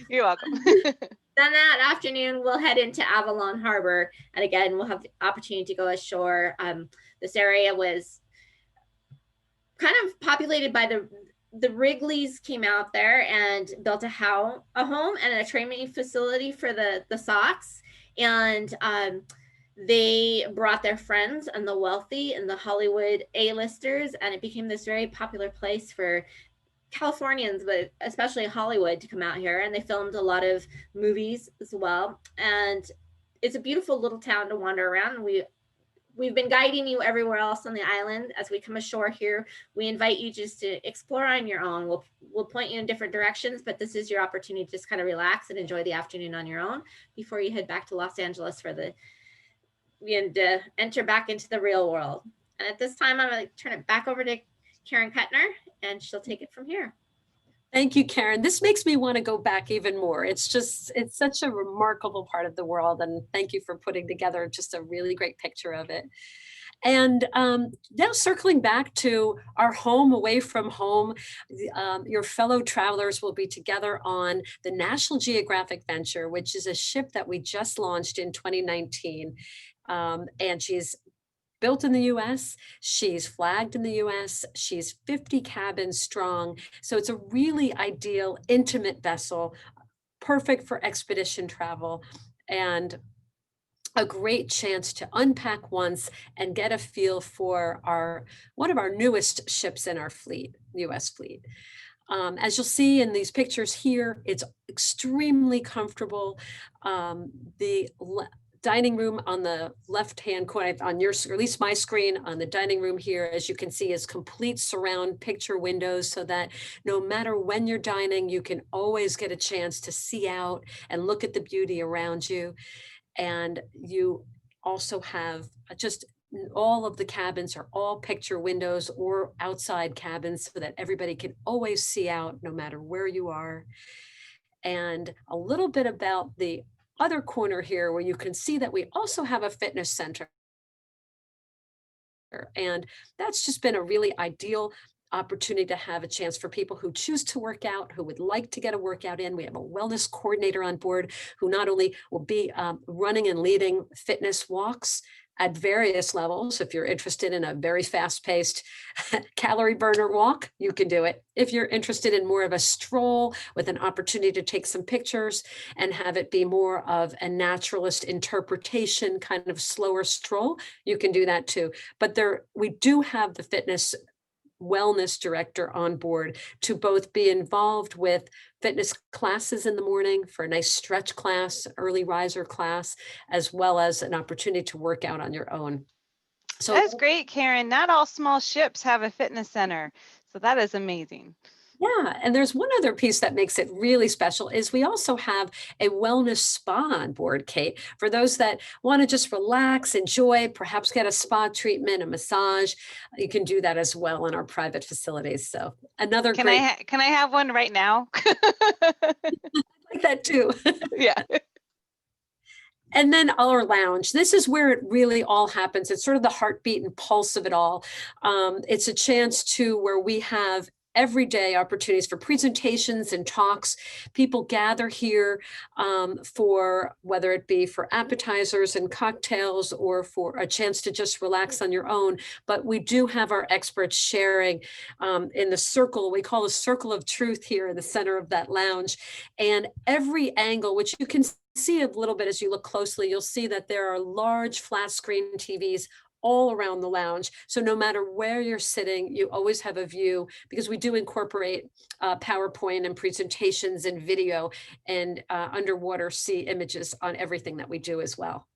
You're welcome. Then that afternoon, we'll head into Avalon Harbor. And again, we'll have the opportunity to go ashore. This area was kind of populated by the Wrigleys came out there and built a home and a training facility for the Sox. And they brought their friends and the wealthy and the Hollywood A-listers, and it became this very popular place for Californians, but especially Hollywood, to come out here. And they filmed a lot of movies as well. And it's a beautiful little town to wander around. We've been guiding you everywhere else on the island. As we come ashore here, we invite you just to explore on your own. We'll point you in different directions, but this is your opportunity to just kind of relax and enjoy the afternoon on your own before you head back to Los Angeles and enter back into the real world. And at this time, I'm going to turn it back over to Karen Kuttner, and she'll take it from here. Thank you, Karen. This makes me want to go back even more. It's such a remarkable part of the world. And thank you for putting together just a really great picture of it. And now circling back to our home away from home, your fellow travelers will be together on the National Geographic Venture, which is a ship that we just launched in 2019. And she's built in the US, she's flagged in the US, she's 50 cabins strong. So it's a really ideal, intimate vessel, perfect for expedition travel, and a great chance to unpack once and get a feel for one of our newest ships in our fleet, US fleet. As you'll see in these pictures here, it's extremely comfortable. The dining room on the left-hand corner on your, or at least my screen on the dining room here, as you can see, is complete surround picture windows, so that no matter when you're dining, you can always get a chance to see out and look at the beauty around you. And you also have just all of the cabins are all picture windows or outside cabins, so that everybody can always see out no matter where you are. And a little bit about the other corner here, where you can see that we also have a fitness center. And that's just been a really ideal opportunity to have a chance for people who choose to work out, who would like to get a workout in. We have a wellness coordinator on board who not only will be running and leading fitness walks at various levels. If you're interested in a very fast-paced calorie burner walk, you can do it. If you're interested in more of a stroll with an opportunity to take some pictures and have it be more of a naturalist interpretation, kind of slower stroll, you can do that too. But we do have the fitness wellness director on board to both be involved with fitness classes in the morning for a nice stretch class, early riser class, as well as an opportunity to work out on your own. So That's great, Karen. Not all small ships have a fitness center. So that is amazing. yeah, and there's one other piece that makes it really special is we also have a wellness spa on board, Kate, for those that want to just relax, enjoy, perhaps get a spa treatment, a massage. You can do that as well in our private facilities. So another Can great, can I have one right now? like that too. Yeah. And then our lounge. This is where it really all happens. It's sort of the heartbeat and pulse of it all. It's a chance to where we have everyday opportunities for presentations and talks. People gather here for whether it be for appetizers and cocktails or for a chance to just relax on your own. But we do have our experts sharing in the circle, we call a circle of truth here in the center of that lounge. And every angle, which you can see a little bit as you look closely, you'll see that there are large flat screen TVs all around the lounge. So no matter where you're sitting, you always have a view, because we do incorporate PowerPoint and presentations and video and underwater sea images on everything that we do as well.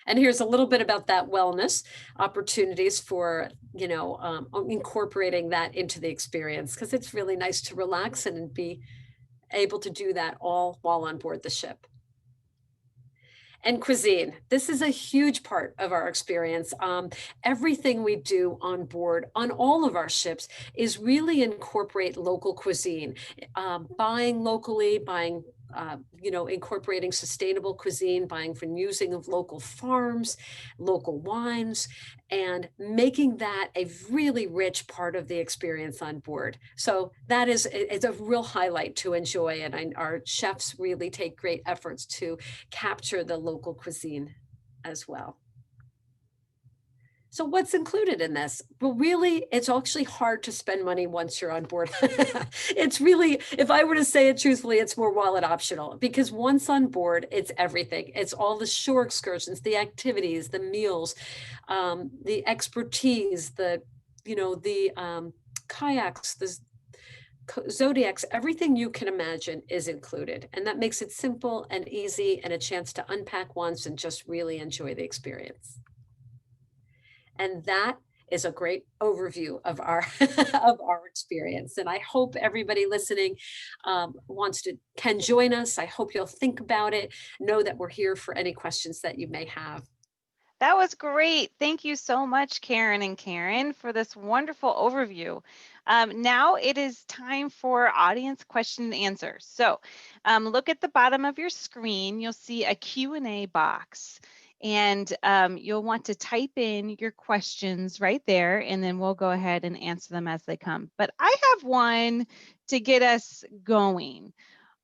And here's a little bit about that wellness opportunities for, incorporating that into the experience, because it's really nice to relax and be able to do that all while on board the ship. And cuisine. This is a huge part of our experience. Everything we do on board on all of our ships is really incorporate local cuisine, buying locally, incorporating sustainable cuisine, buying from using of local farms, local wines, and making that a really rich part of the experience on board. So that is a real highlight to enjoy. And our chefs really take great efforts to capture the local cuisine as well. So what's included in this? Well, really, it's actually hard to spend money once you're on board. It's really, if I were to say it truthfully, it's more wallet optional, because once on board, it's everything. It's all the shore excursions, the activities, the meals, the expertise, the kayaks, the zodiacs, everything you can imagine is included. And that makes it simple and easy and a chance to unpack once and just really enjoy the experience. And that is a great overview of our of our experience. And I hope everybody listening can join us. I hope you'll think about it. Know that we're here for any questions that you may have. That was great. Thank you so much, Karen and Karen, for this wonderful overview. Now it is time for audience question and answer. So look at the bottom of your screen. You'll see a Q&A box. And you'll want to type in your questions right there, and then we'll go ahead and answer them as they come. But I have one to get us going.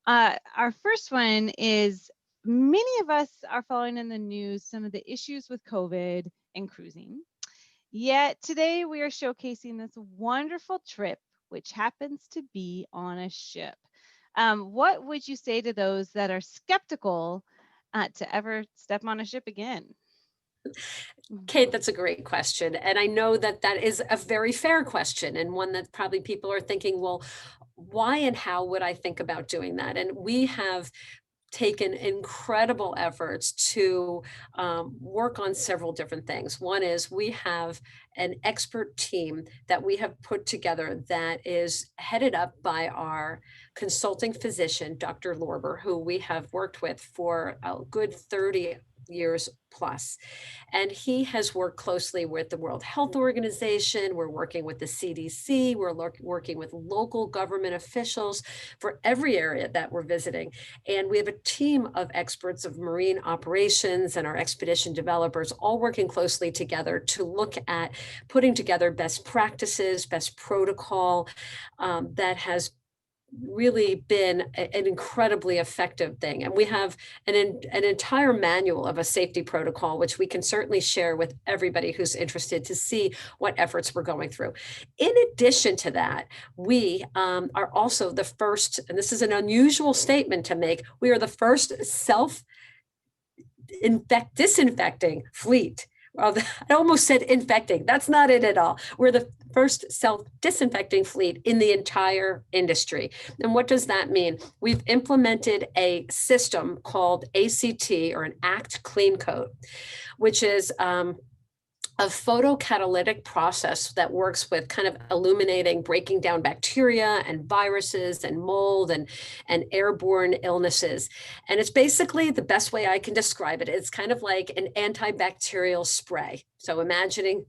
Our first one is, many of us are following in the news some of the issues with COVID and cruising. Yet today we are showcasing this wonderful trip, which happens to be on a ship. What would you say to those that are skeptical to ever step on a ship again? Kate, that's a great question. And I know that that is a very fair question, and one that probably people are thinking, well, why and how would I think about doing that? And we have taken incredible efforts to work on several different things. One is we have an expert team that we have put together that is headed up by our consulting physician, Dr. Lorber, who we have worked with for a good 30 years plus. And he has worked closely with the World Health Organization. We're working with the CDC. We're working with local government officials for every area that we're visiting. And we have a team of experts of marine operations and our expedition developers all working closely together to look at putting together best practices, best protocol that has really been an incredibly effective thing. And we have an entire manual of a safety protocol, which we can certainly share with everybody who's interested to see what efforts we're going through. In addition to that, we are also the first, and this is an unusual statement to make, we are the first disinfecting fleet. well, I almost said infecting. That's not it at all. We're the first self-disinfecting fleet in the entire industry. And what does that mean? We've implemented a system called ACT, or an ACT clean coat, which is a photocatalytic process that works with kind of illuminating, breaking down bacteria and viruses and mold and airborne illnesses. And it's basically, the best way I can describe it, it's kind of like an antibacterial spray. So imagining,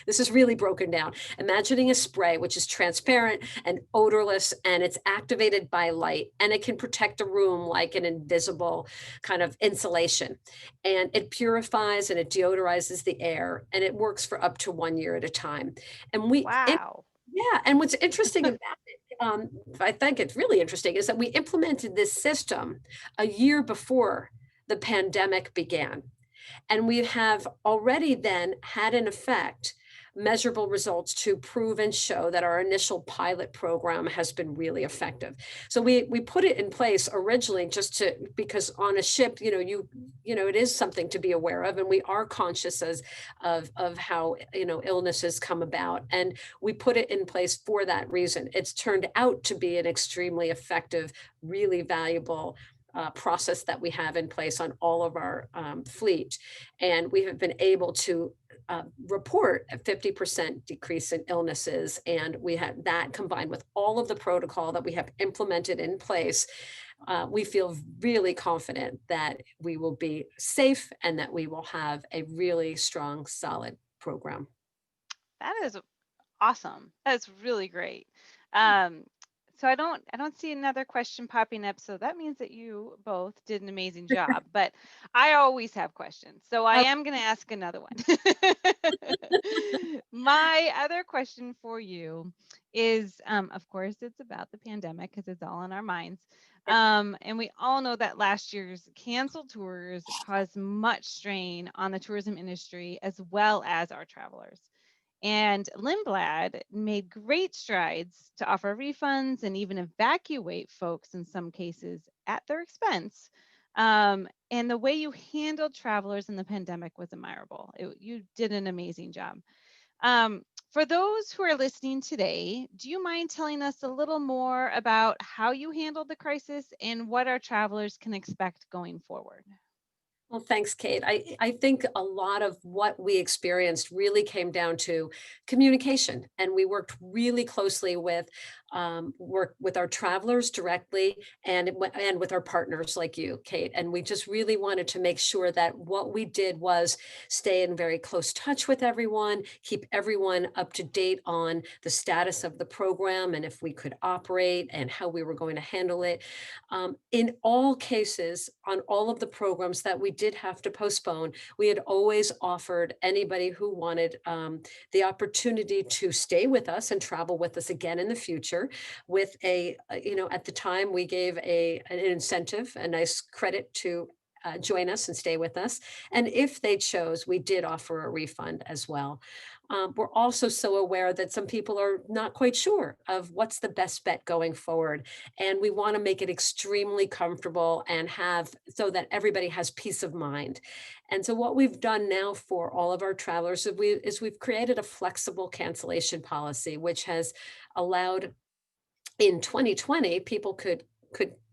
this is really broken down. Imagining a spray which is transparent and odorless, and it's activated by light, and it can protect a room like an invisible kind of insulation. And it purifies and it deodorizes the air, and it works for up to 1 year at a time. And Wow. yeah, and what's interesting about it, I think it's really interesting, is that we implemented this system a year before the pandemic began. And we have already then had an effect, measurable results to prove and show that our initial pilot program has been really effective. So we put it in place originally just to, because on a ship, it is something to be aware of, and we are conscious of how, illnesses come about. And we put it in place for that reason. It's turned out to be an extremely effective, really valuable process that we have in place on all of our fleet. And we have been able to report a 50% decrease in illnesses. And we have that combined with all of the protocol that we have implemented in place. We feel really confident that we will be safe and that we will have a really strong, solid program. That is awesome. That's really great. So I don't see another question popping up. So that means that you both did an amazing job. But I always have questions, so I am going to ask another one. My other question for you is, of course, it's about the pandemic because it's all in our minds. And we all know that last year's canceled tours caused much strain on the tourism industry as well as our travelers. And Lindblad made great strides to offer refunds and even evacuate folks in some cases at their expense. And the way you handled travelers in the pandemic was admirable. You did an amazing job. For those who are listening today, do you mind telling us a little more about how you handled the crisis and what our travelers can expect going forward? Well, thanks, Kate. I think a lot of what we experienced really came down to communication, and we worked really closely with our travelers directly and with our partners like you, Kate. And we just really wanted to make sure that what we did was stay in very close touch with everyone, keep everyone up to date on the status of the program and if we could operate and how we were going to handle it. In all cases, on all of the programs that we did have to postpone, we had always offered anybody who wanted the opportunity to stay with us and travel with us again in the future with at the time we gave an incentive, a nice credit to join us and stay with us. And if they chose, we did offer a refund as well. We're also so aware that some people are not quite sure of what's the best bet going forward. And we want to make it extremely comfortable and so that everybody has peace of mind. And so what we've done now for all of our travelers is we've created a flexible cancellation policy, which has allowed in 2020, people could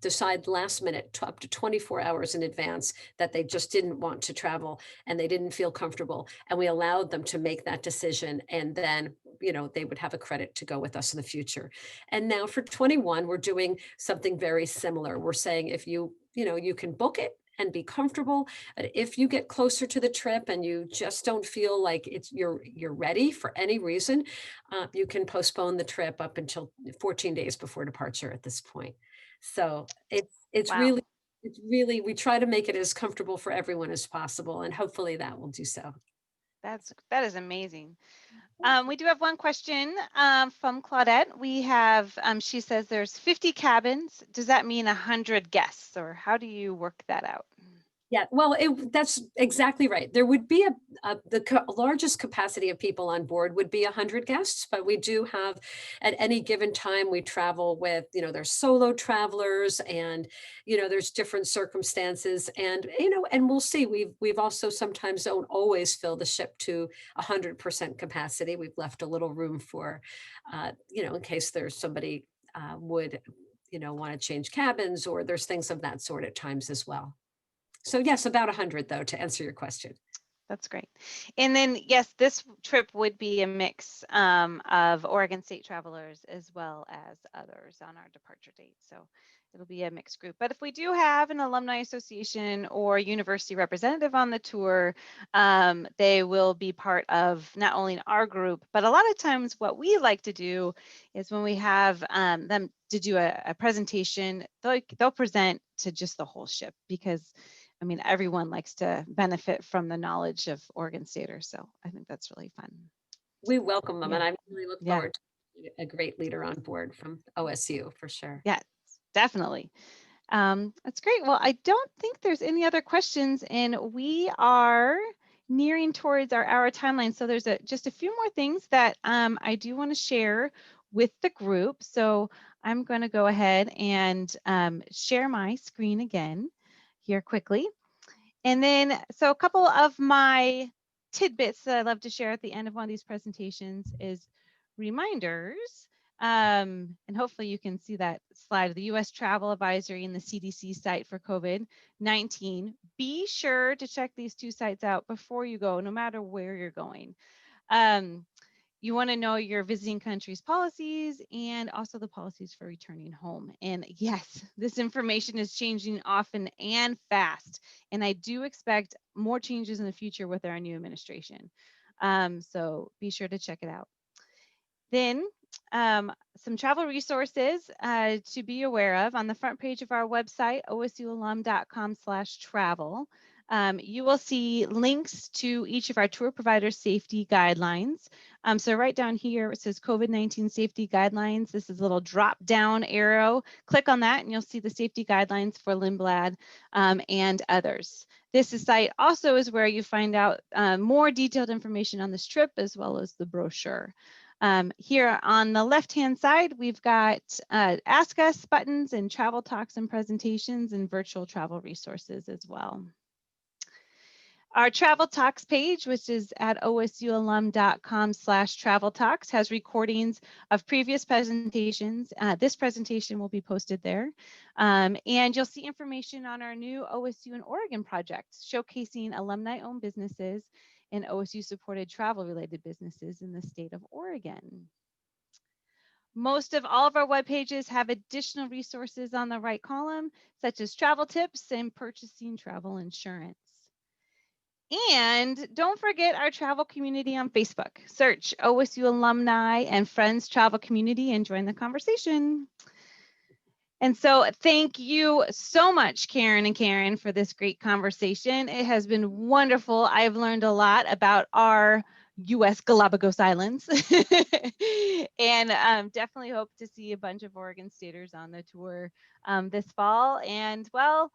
decide last minute to up to 24 hours in advance that they just didn't want to travel and they didn't feel comfortable. And we allowed them to make that decision. And then, they would have a credit to go with us in the future. And now for 21, we're doing something very similar. We're saying if you can book it and be comfortable. But if you get closer to the trip and you just don't feel like you're ready for any reason, you can postpone the trip up until 14 days before departure at this point. So it's Wow. really, we try to make it as comfortable for everyone as possible, and hopefully that will do so. That is amazing. We do have one question from Claudette. We have, she says there's 50 cabins. Does that mean 100 guests, or how do you work that out? Yeah, well, that's exactly right. There would be the largest capacity of people on board would be 100 guests, but we do have at any given time we travel with, there's solo travelers and, there's different circumstances and, and we'll see. We've also sometimes don't always fill the ship to 100% capacity. We've left a little room for, in case there's somebody would, want to change cabins or there's things of that sort at times as well. So yes, about 100 though, to answer your question. That's great. And then, yes, this trip would be a mix of Oregon State travelers as well as others on our departure date. So it'll be a mixed group. But if we do have an alumni association or university representative on the tour, they will be part of not only our group, but a lot of times what we like to do is when we have them to do a presentation, they'll present to just the whole ship because I mean, everyone likes to benefit from the knowledge of Oregon Staters. So I think that's really fun. We welcome them, Yeah. and I really look forward to a great leader on board from OSU for sure. Yeah, definitely. That's great. Well, I don't think there's any other questions, and we are nearing towards our hour timeline. So there's just a few more things that I do want to share with the group. So I'm going to go ahead and share my screen again here quickly. And then, so a couple of my tidbits that I love to share at the end of one of these presentations is reminders. And hopefully you can see that slide of the U.S. Travel Advisory and the CDC site for COVID-19. Be sure to check these two sites out before you go, no matter where you're going. You want to know your visiting country's policies and also the policies for returning home. And yes, this information is changing often and fast. And I do expect more changes in the future with our new administration. So be sure to check it out. Then some travel resources to be aware of on the front page of our website, osualum.com/travel. You will see links to each of our tour providers' safety guidelines. So right down here, it says COVID-19 safety guidelines. This is a little drop down arrow. Click on that and you'll see the safety guidelines for Lindblad and others. This site also is where you find out more detailed information on this trip as well as the brochure. Here on the left-hand side, we've got Ask Us buttons and travel talks and presentations and virtual travel resources as well. Our Travel Talks page, which is at osualum.com/travel talks, has recordings of previous presentations. This presentation will be posted there. And you'll see information on our new OSU in Oregon project, showcasing alumni-owned businesses and OSU-supported travel-related businesses in the state of Oregon. Most of all of our web pages have additional resources on the right column, such as travel tips and purchasing travel insurance. And don't forget our travel community on Facebook. Search OSU Alumni and Friends Travel Community and join the conversation. And so thank you so much, Karen and Karen, for this great conversation. It has been wonderful. I've learned a lot about our U.S. Galapagos Islands and definitely hope to see a bunch of Oregon Staters on the tour this fall. And well,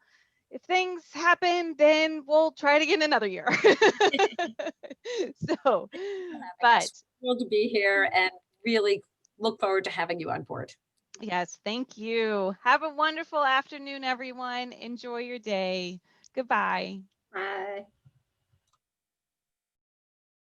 if things happen, then we'll try it again another year. So, but thrilled to be here and really look forward to having you on board. Yes, thank you. Have a wonderful afternoon, everyone. Enjoy your day. Goodbye. Bye.